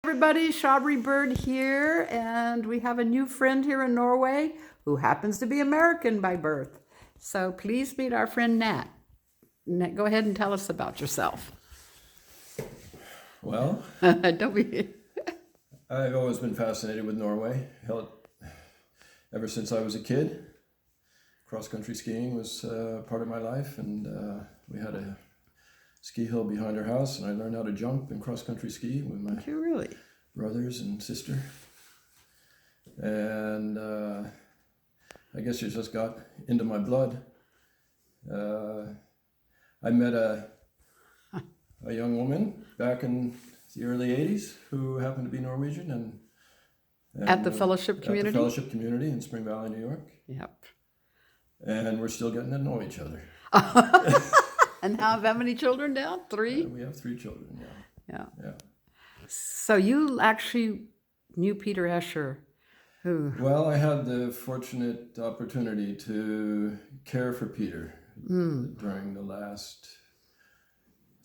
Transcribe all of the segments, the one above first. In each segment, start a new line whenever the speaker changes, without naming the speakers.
Everybody, Shabari Bird here, and we have a new friend here in Norway who happens to be American by birth. So please meet our friend Nat. Nat, go ahead and tell us about yourself.
Well,
Don't be.
I've always been fascinated with Norway. Ever since I was a kid, cross-country skiing was part of my life, and we had a ski hill behind our house, and I learned how to jump and cross-country ski with my brothers and sister. And I guess it just got into my blood. I met a young woman back in the early 80s who happened to be Norwegian and
At the fellowship community?
At the fellowship community in Spring Valley, New York.
Yep.
And we're still getting to know each other.
And how many children now? 3?
We have 3 children,
Yeah.
yeah.
So you actually knew Peter Escher, who...
Well, I had the fortunate opportunity to care for Peter during the last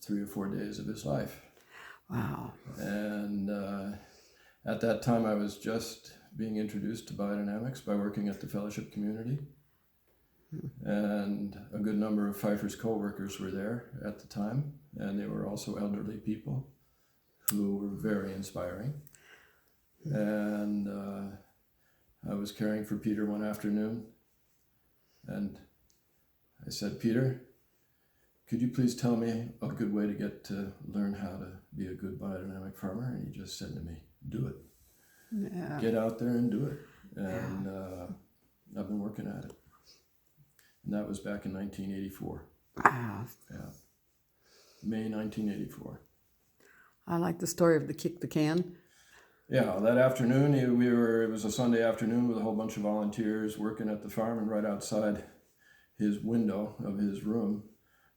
3 or 4 days of his life.
Wow.
And at that time, I was just being introduced to biodynamics by working at the fellowship community. And a good number of Pfeiffer's co-workers were there at the time, and they were also elderly people who were very inspiring. And I was caring for Peter one afternoon, and I said, "Peter, could you please tell me a good way to get to learn how to be a good biodynamic farmer?" And he just said to me, "Do it.
Yeah.
Get out there and do it." And I've been working at it. And that was back in 1984.
Wow.
Yeah. May 1984.
I like the story of the kick the can.
Yeah, that afternoon, it was a Sunday afternoon with a whole bunch of volunteers working at the farm, and right outside his window of his room,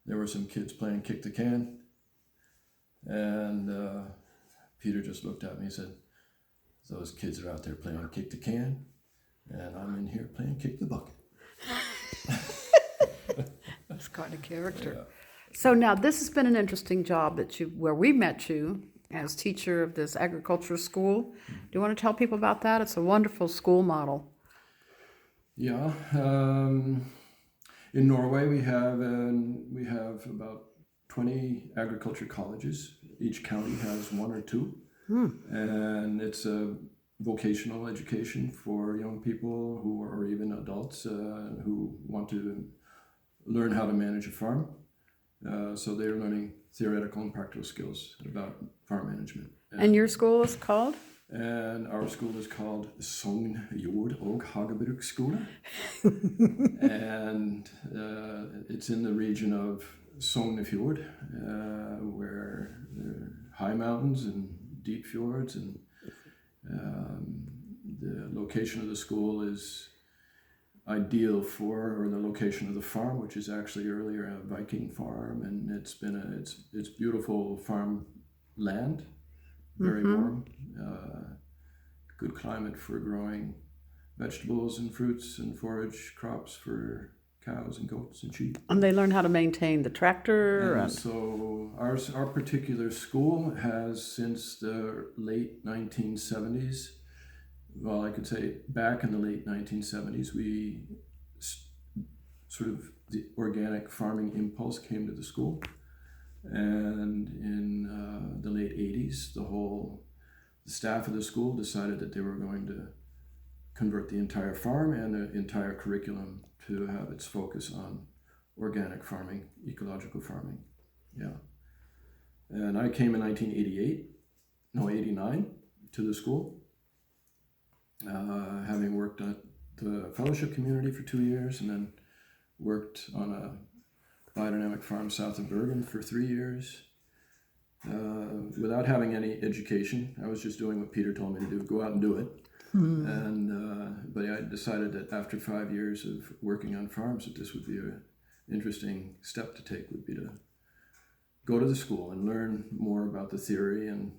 there were some kids playing kick the can. And Peter just looked at me and said, "Those kids are out there playing kick the can, and I'm in here playing kick the bucket."
That's quite a character.
Yeah.
So now this has been an interesting job where we met you as teacher of this agriculture school. Do you want to tell people about that? It's a wonderful school model.
Yeah. In Norway, we have about 20 agriculture colleges. Each county has 1 or 2. And it's a vocational education for young people or even adults who want to learn how to manage a farm. So they're learning theoretical and practical skills about farm management.
And your school is called?
And our school is called Sogn Jord og Hagebruksskule. And it's in the region of Sogn Fjord, where there are high mountains and deep fjords, and the location of the school is ideal or the location of the farm, which is actually earlier a Viking farm, and it's beautiful farm land, very warm, good climate for growing vegetables and fruits and forage crops for cows and goats and sheep.
And they learn how to maintain the tractor.
And so our particular school has, since the late 1970s, well, I could say back in the late 1970s, the organic farming impulse came to the school. And in the late 80s, the staff of the school decided that they were going to convert the entire farm and the entire curriculum to have its focus on organic farming, ecological farming. Yeah. And I came in 89 to the school, having worked at the fellowship community for 2 years, and then worked on a biodynamic farm south of Bergen for 3 years. Without having any education, I was just doing what Peter told me to do, go out and do it. But I decided that after 5 years of working on farms, that this would be an interesting step to take, would be to go to the school and learn more about the theory and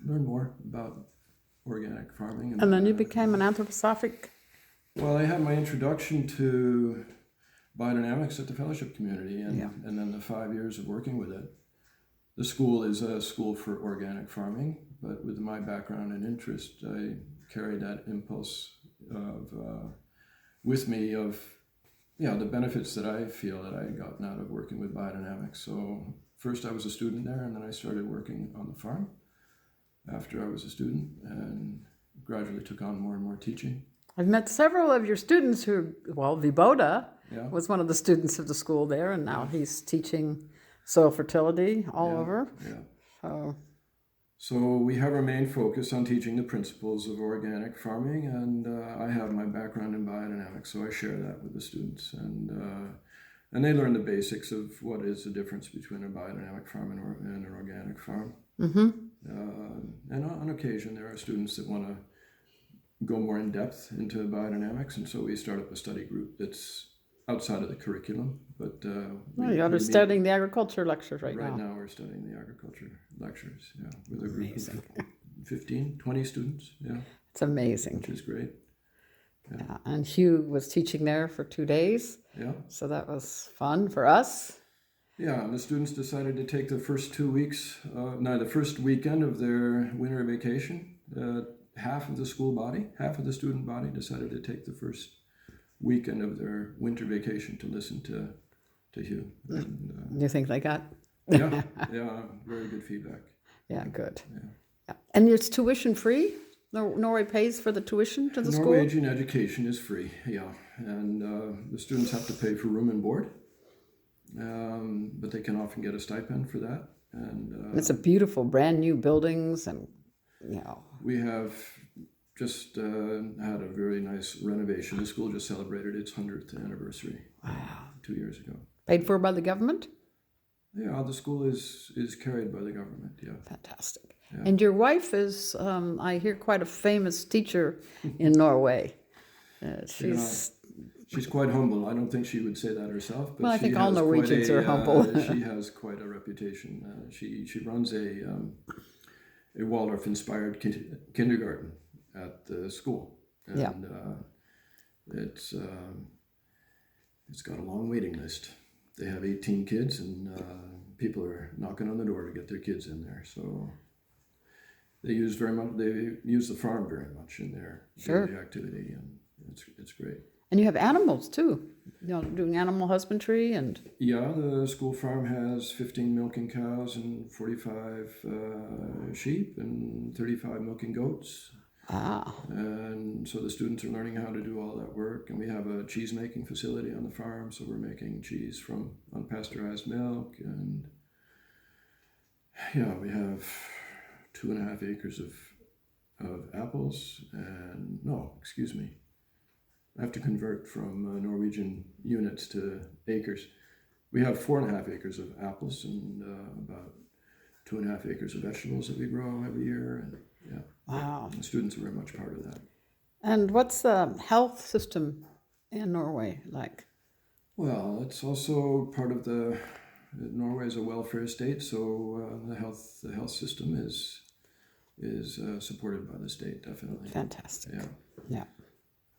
learn more about organic farming.
And then you became an anthroposophic?
Well, I had my introduction to biodynamics at the fellowship community, and then the 5 years of working with it. The school is a school for organic farming, but with my background and interest, I carry that impulse of with me of the benefits that I feel that I had gotten out of working with biodynamics. So first I was a student there, and then I started working on the farm after I was a student, and gradually took on more and more teaching.
I've met several of your students who, Vibhoda
Yeah.
was one of the students of the school there, and now he's teaching soil fertility all over.
Yeah. So we have our main focus on teaching the principles of organic farming, and I have my background in biodynamics, so I share that with the students, and they learn the basics of what is the difference between a biodynamic farm and an organic farm.
Mm-hmm.
And on occasion, there are students that want to go more in depth into biodynamics, and so we start up a study group that's outside of the curriculum. But
you're studying the agriculture lectures right now.
Right now we're studying the agriculture lectures, with a group of 15, 20 students,
It's amazing.
which is great.
Yeah. And Hugh was teaching there for 2 days,
Yeah,
so that was fun for us.
yeah, and the students decided to take the first 2 weeks, the first weekend of their winter vacation. Half of the student body decided to take the first weekend of their winter vacation to listen to Hugh. And,
You think they got?
yeah, very good feedback.
Yeah, good.
Yeah.
And it's tuition free? Norway pays for the tuition to the school?
Norwegian education is free, and the students have to pay for room and board, but they can often get a stipend for that. And
It's a beautiful, brand new buildings, and
we have just had a very nice renovation. The school just celebrated its 100th anniversary 2 years ago.
Paid for by the government?
Yeah, the school is carried by the government,
Fantastic. Yeah. And your wife is, I hear, quite a famous teacher in Norway.
She's quite humble. I don't think she would say that herself. But
well, I think all Norwegians are humble.
She has quite a reputation. She runs a Waldorf-inspired kindergarten at the school, and it's got a long waiting list. They have 18 kids, and people are knocking on the door to get their kids in there. So they use the farm very much in their daily activity, and it's great.
And you have animals too, doing animal husbandry and.
Yeah, the school farm has 15 milking cows and 45 sheep and 35 milking goats. And so the students are learning how to do all that work, and we have a cheese making facility on the farm, so we're making cheese from unpasteurized milk, and we have 2.5 acres of apples, and I have to convert from Norwegian units to acres. We have 4.5 acres of apples and about 2.5 acres of vegetables that we grow every year, and
Wow.
the students are very much part of that.
And what's the health system in Norway like?
Well, it's also part of Norway is a welfare state, so the health system is supported by the state, definitely.
Fantastic. Yeah.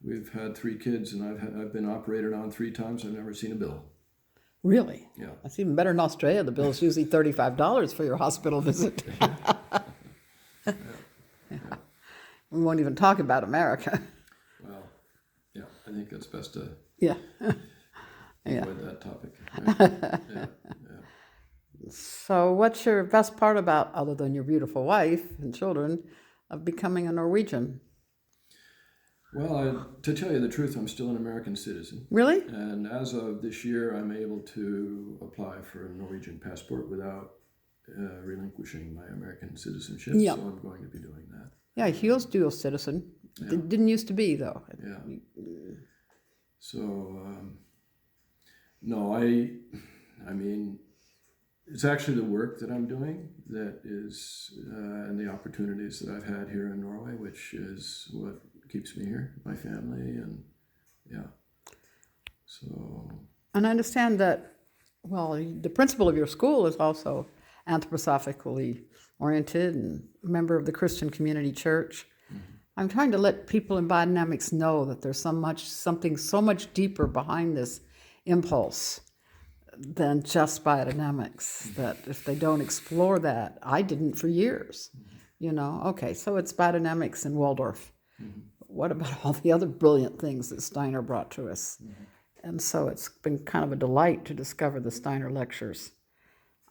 We've had 3 kids, and I've been operated on 3 times. I've never seen a bill.
Really?
Yeah.
That's even better in Australia. The bill is usually $35 for your hospital visit. We won't even talk about America.
Well, I think it's best to avoid that topic. Right?
So what's your best part about, other than your beautiful wife and children, of becoming a Norwegian?
Well, to tell you the truth, I'm still an American citizen.
Really?
And as of this year, I'm able to apply for a Norwegian passport without relinquishing my American citizenship.
Yeah.
So I'm going to be doing that.
Yeah, Hugh's dual citizen.
Yeah.
It didn't used to be, though.
Yeah. So, no, I mean, it's actually the work that I'm doing that is, and the opportunities that I've had here in Norway, which is what keeps me here, my family, and so.
And I understand that, the principal of your school is also anthroposophically oriented and a member of the Christian Community Church. Mm-hmm. I'm trying to let people in biodynamics know that there's something so much deeper behind this impulse than just biodynamics, that if they don't explore that, I didn't for years, You know, okay, so it's biodynamics in Waldorf. What about all the other brilliant things that Steiner brought to us? And so it's been kind of a delight to discover the Steiner lectures.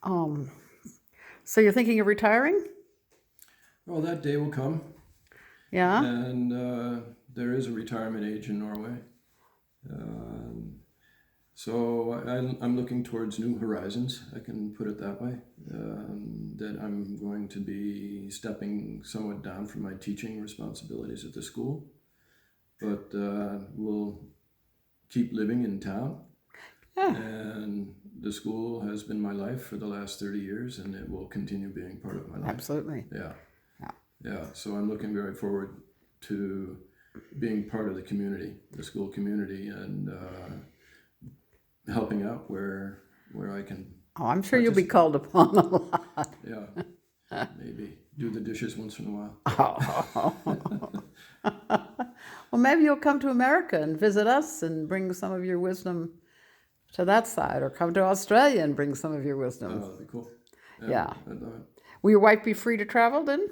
So you're thinking of retiring?
Well, that day will come.
Yeah?
And there is a retirement age in Norway. So I'm looking towards new horizons, I can put it that way. That I'm going to be stepping somewhat down from my teaching responsibilities at the school, but will keep living in town.
Yeah.
And the school has been my life for the last 30 years, and it will continue being part of my life.
Absolutely.
Yeah. So I'm looking very forward to being part of the community, the school community, and helping out where I can.
Oh, I'm sure you'll be called upon a lot.
Yeah, maybe do the dishes once in a while.
Well, maybe you'll come to America and visit us and bring some of your wisdom to that side, or come to Australia and bring some of your wisdom.
Oh, that'd be cool.
Yeah.
I'd love it.
Will your wife be free to travel then?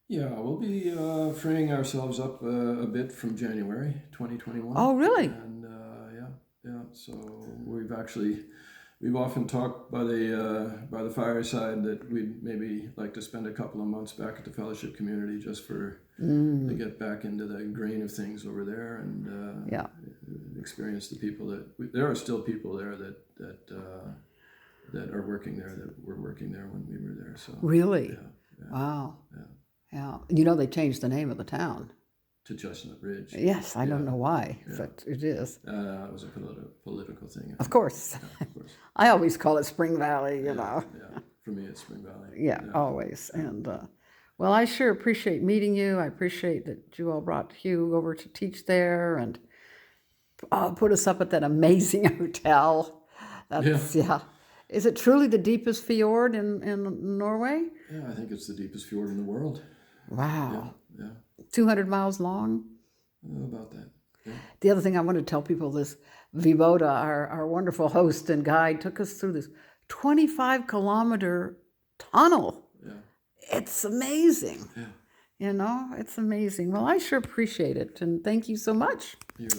Yeah, we'll be freeing ourselves up a bit from January 2021.
Oh, really?
And yeah. So we've often talked by the fireside that we'd maybe like to spend a couple of months back at the fellowship community just to get back into the grain of things over there and experience the people there are still people there that are working there that were working there when we were there. So
Really?
Yeah.
Wow. Yeah. You know they changed the name of the town.
To Chestnut Ridge.
Yes, I don't know why, but it is.
It was a political thing.
Of course.
Yeah, of course.
I always call it Spring Valley, you know.
Yeah, for me it's Spring Valley.
Yeah, always. And well, I sure appreciate meeting you. I appreciate that you all brought Hugh over to teach there and put us up at that amazing hotel. That's, yeah. Is it truly the deepest fjord in Norway?
Yeah, I think it's the deepest fjord in the world.
Wow.
Yeah.
200 miles long?
About that. Yeah.
The other thing I want to tell people is Vibhoda, our wonderful host and guide, took us through this 25-kilometer tunnel.
Yeah.
It's amazing.
Yeah.
You know, it's amazing. Well, I sure appreciate it, and thank you so much.
You're